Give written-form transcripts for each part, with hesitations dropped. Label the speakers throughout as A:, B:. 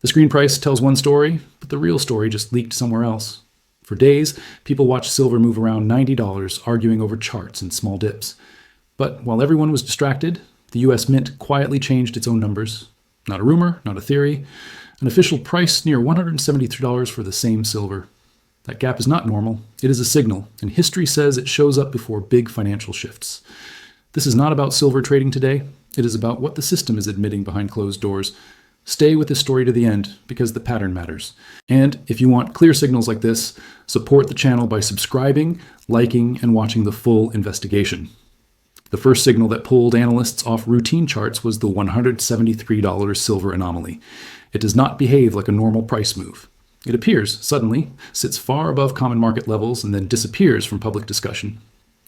A: The screen price tells one story, but the real story just leaked somewhere else. For days, people watched silver move around $90, arguing over charts and small dips. But while everyone was distracted, the US Mint quietly changed its own numbers. Not a rumor, not a theory. An official price near $173 for the same silver. That gap is not normal. It is a signal, and history says it shows up before big financial shifts. This is not about silver trading today. It is about what the system is admitting behind closed doors. Stay with this story to the end, because the pattern matters. And if you want clear signals like this, support the channel by subscribing, liking, and watching the full investigation. The first signal that pulled analysts off routine charts was the $173 silver anomaly. It does not behave like a normal price move. It appears, suddenly, sits far above common market levels, and then disappears from public discussion.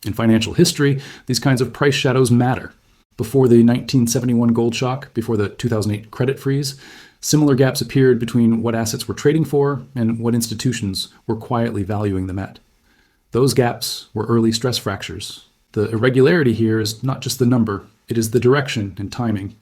A: In financial history, these kinds of price shadows matter. Before the 1971 gold shock, before the 2008 credit freeze, similar gaps appeared between what assets were trading for and what institutions were quietly valuing them at. Those gaps were early stress fractures. The irregularity here is not just the number, it is the direction and timing.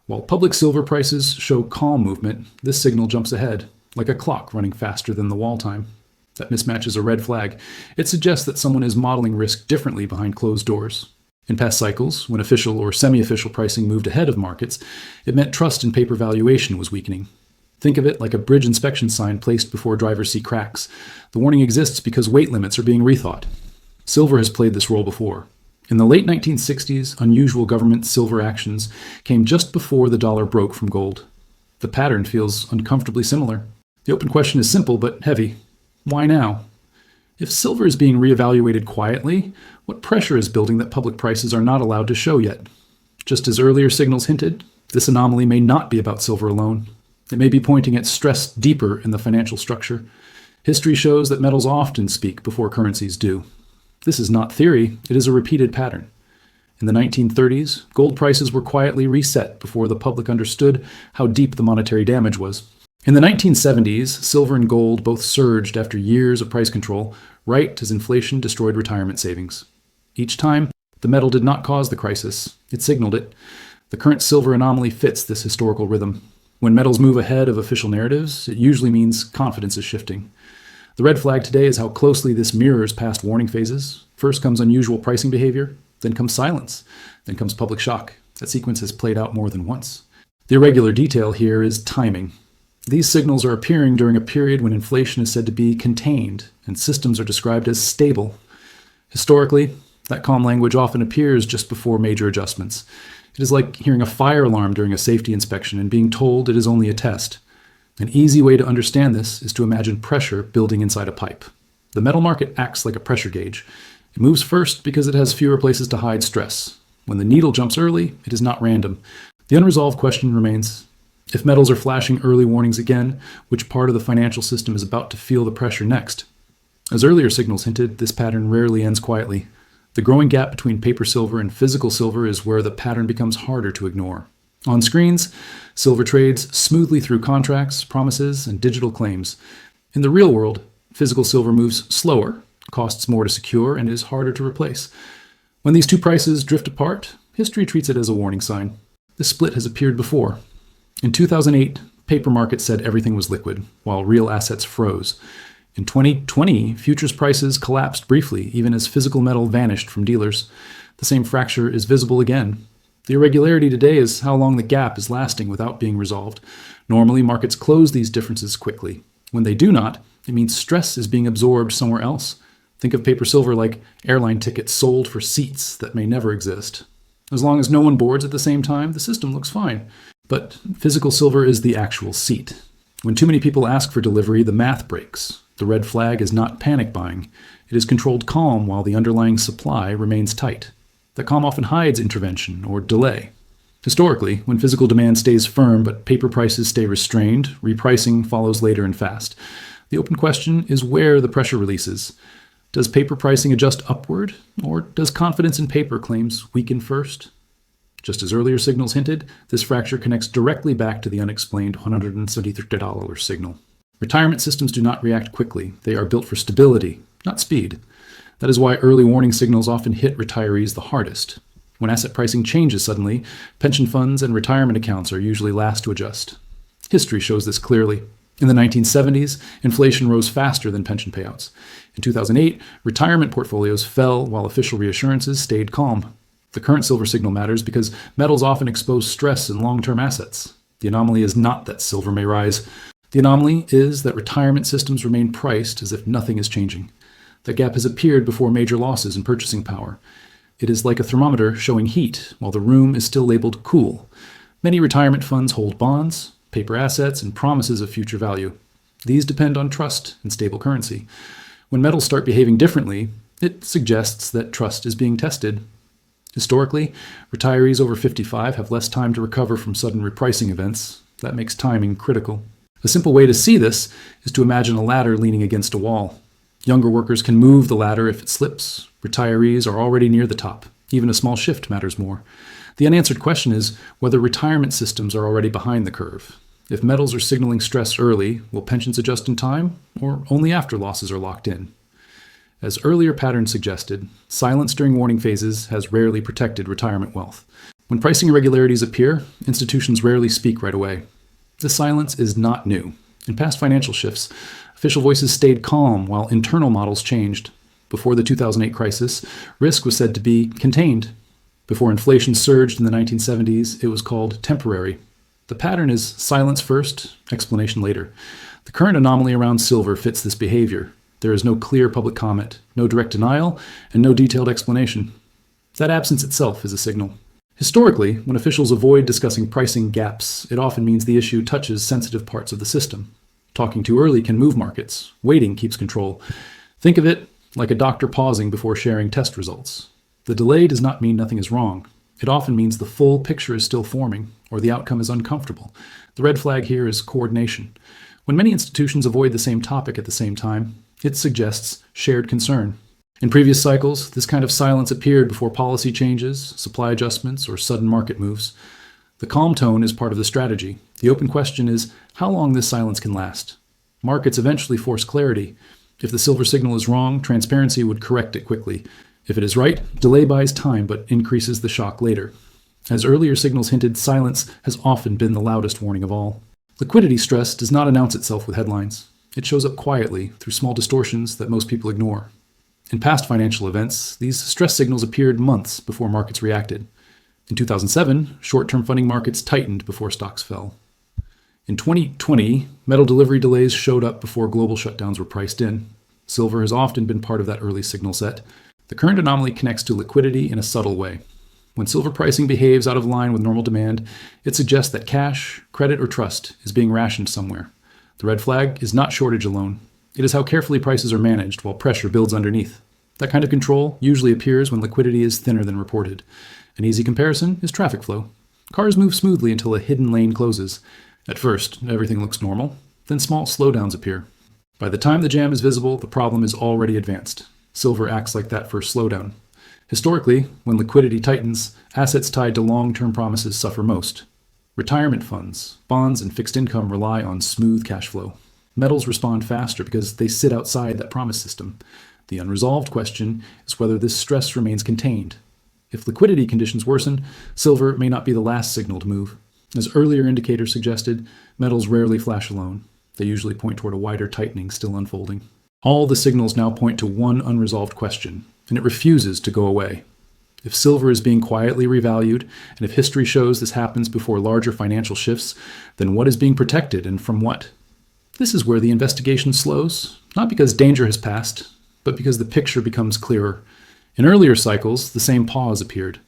A: While public silver prices show calm movement, this signal jumps ahead, like a clock running faster than the wall time. That mismatch is a red flag. It suggests that someone is modeling risk differently behind closed doors. In past cycles, when official or semi-official pricing moved ahead of markets, it meant trust in paper valuation was weakening. Think of it like a bridge inspection sign placed before drivers see cracks. The warning exists because weight limits are being rethought. Silver has played this role before. In the late 1960s, unusual government silver actions came just before the dollar broke from gold. The pattern feels uncomfortably similar. The open question is simple but heavy. Why now? If silver is being reevaluated quietly, what pressure is building that public prices are not allowed to show yet? Just as earlier signals hinted, this anomaly may not be about silver alone. It may be pointing at stress deeper in the financial structure. History shows that metals often speak before currencies do. This is not theory, it is a repeated pattern. In the 1930s, gold prices were quietly reset before the public understood how deep the monetary damage was. In the 1970s, silver and gold both surged after years of price control, right as inflation destroyed retirement savings. Each time, the metal did not cause the crisis, it signaled it. The current silver anomaly fits this historical rhythm. When metals move ahead of official narratives, it usually means confidence is shifting. The red flag today is how closely this mirrors past warning phases. First comes unusual pricing behavior, then comes silence, then comes public shock. That sequence has played out more than once. The irregular detail here is timing. These signals are appearing during a period when inflation is said to be contained and systems are described as stable. Historically, that calm language often appears just before major adjustments. It is like hearing a fire alarm during a safety inspection and being told it is only a test. An easy way to understand this is to imagine pressure building inside a pipe. The metal market acts like a pressure gauge. It moves first because it has fewer places to hide stress. When the needle jumps early, it is not random. The unresolved question remains, if metals are flashing early warnings again, which part of the financial system is about to feel the pressure next? As earlier signals hinted, this pattern rarely ends quietly. The growing gap between paper silver and physical silver is where the pattern becomes harder to ignore. On screens, silver trades smoothly through contracts, promises, and digital claims. In the real world, physical silver moves slower, costs more to secure, and is harder to replace. When these two prices drift apart, history treats it as a warning sign. This split has appeared before. In 2008, paper markets said everything was liquid, while real assets froze. In 2020, futures prices collapsed briefly, even as physical metal vanished from dealers. The same fracture is visible again. The irregularity today is how long the gap is lasting without being resolved. Normally, markets close these differences quickly. When they do not, it means stress is being absorbed somewhere else. Think of paper silver like airline tickets sold for seats that may never exist. As long as no one boards at the same time, the system looks fine. But physical silver is the actual seat. When too many people ask for delivery, the math breaks. The red flag is not panic buying. It is controlled calm while the underlying supply remains tight. That calm often hides intervention or delay. Historically, when physical demand stays firm but paper prices stay restrained, repricing follows later and fast. The open question is where the pressure releases. Does paper pricing adjust upward, or does confidence in paper claims weaken first? Just as earlier signals hinted, this fracture connects directly back to the unexplained $173 signal. Retirement systems do not react quickly. They are built for stability, not speed. That is why early warning signals often hit retirees the hardest. When asset pricing changes suddenly, pension funds and retirement accounts are usually last to adjust. History shows this clearly. In the 1970s, inflation rose faster than pension payouts. In 2008, retirement portfolios fell while official reassurances stayed calm. The current silver signal matters because metals often expose stress in long-term assets. The anomaly is not that silver may rise. The anomaly is that retirement systems remain priced as if nothing is changing. That gap has appeared before major losses in purchasing power. It is like a thermometer showing heat while the room is still labeled cool. Many retirement funds hold bonds, paper assets, and promises of future value. These depend on trust and stable currency. When metals start behaving differently, it suggests that trust is being tested. Historically, retirees over 55 have less time to recover from sudden repricing events. That makes timing critical. A simple way to see this is to imagine a ladder leaning against a wall. Younger workers can move the ladder if it slips. Retirees are already near the top. Even a small shift matters more. The unanswered question is whether retirement systems are already behind the curve. If metals are signaling stress early, will pensions adjust in time, or only after losses are locked in? As earlier patterns suggested, silence during warning phases has rarely protected retirement wealth. When pricing irregularities appear, institutions rarely speak right away. This silence is not new. In past financial shifts, official voices stayed calm while internal models changed. Before the 2008 crisis, risk was said to be contained. Before inflation surged in the 1970s, it was called temporary. The pattern is silence first, explanation later. The current anomaly around silver fits this behavior. There is no clear public comment, no direct denial, and no detailed explanation. That absence itself is a signal. Historically, when officials avoid discussing pricing gaps, it often means the issue touches sensitive parts of the system. Talking too early can move markets. Waiting keeps control. Think of it like a doctor pausing before sharing test results. The delay does not mean nothing is wrong. It often means the full picture is still forming, or the outcome is uncomfortable. The red flag here is coordination. When many institutions avoid the same topic at the same time, it suggests shared concern. In previous cycles, this kind of silence appeared before policy changes, supply adjustments, or sudden market moves. The calm tone is part of the strategy. The open question is how long this silence can last. Markets eventually force clarity. If the silver signal is wrong, transparency would correct it quickly. If it is right, delay buys time but increases the shock later. As earlier signals hinted, silence has often been the loudest warning of all. Liquidity stress does not announce itself with headlines. It shows up quietly through small distortions that most people ignore. In past financial events, these stress signals appeared months before markets reacted. In 2007, short-term funding markets tightened before stocks fell. In 2020, metal delivery delays showed up before global shutdowns were priced in. Silver has often been part of that early signal set. The current anomaly connects to liquidity in a subtle way. When silver pricing behaves out of line with normal demand, it suggests that cash, credit, or trust is being rationed somewhere. The red flag is not shortage alone. It is how carefully prices are managed while pressure builds underneath. That kind of control usually appears when liquidity is thinner than reported. An easy comparison is traffic flow. Cars move smoothly until a hidden lane closes. At first, everything looks normal. Then small slowdowns appear. By the time the jam is visible, the problem is already advanced. Silver acts like that first slowdown. Historically, when liquidity tightens, assets tied to long-term promises suffer most. Retirement funds, bonds, and fixed income rely on smooth cash flow. Metals respond faster because they sit outside that promise system. The unresolved question is whether this stress remains contained. If liquidity conditions worsen, silver may not be the last signal to move. As earlier indicators suggested, metals rarely flash alone. They usually point toward a wider tightening still unfolding. All the signals now point to one unresolved question, and it refuses to go away. If silver is being quietly revalued, and if history shows this happens before larger financial shifts, then what is being protected and from what? This is where the investigation slows, not because danger has passed, but because the picture becomes clearer. In earlier cycles, the same pause appeared.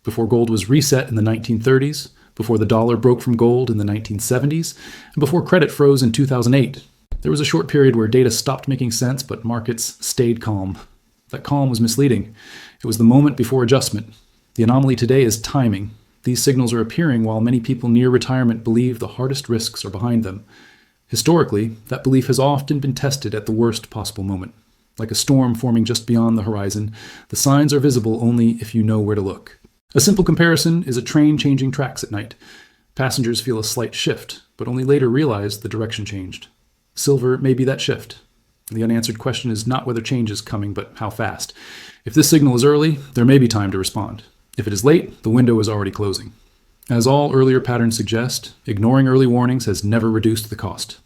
A: Before gold was reset in the 1930s, before the dollar broke from gold in the 1970s, and before credit froze in 2008, there was a short period where data stopped making sense, but markets stayed calm. That calm was misleading. It was the moment before adjustment. The anomaly today is timing. These signals are appearing while many people near retirement believe the hardest risks are behind them. Historically, that belief has often been tested at the worst possible moment. Like a storm forming just beyond the horizon, the signs are visible only if you know where to look. A simple comparison is a train changing tracks at night. Passengers feel a slight shift, but only later realize the direction changed. Silver may be that shift. The unanswered question is not whether change is coming, but how fast. If this signal is early, there may be time to respond. If it is late, the window is already closing. As all earlier patterns suggest, ignoring early warnings has never reduced the cost.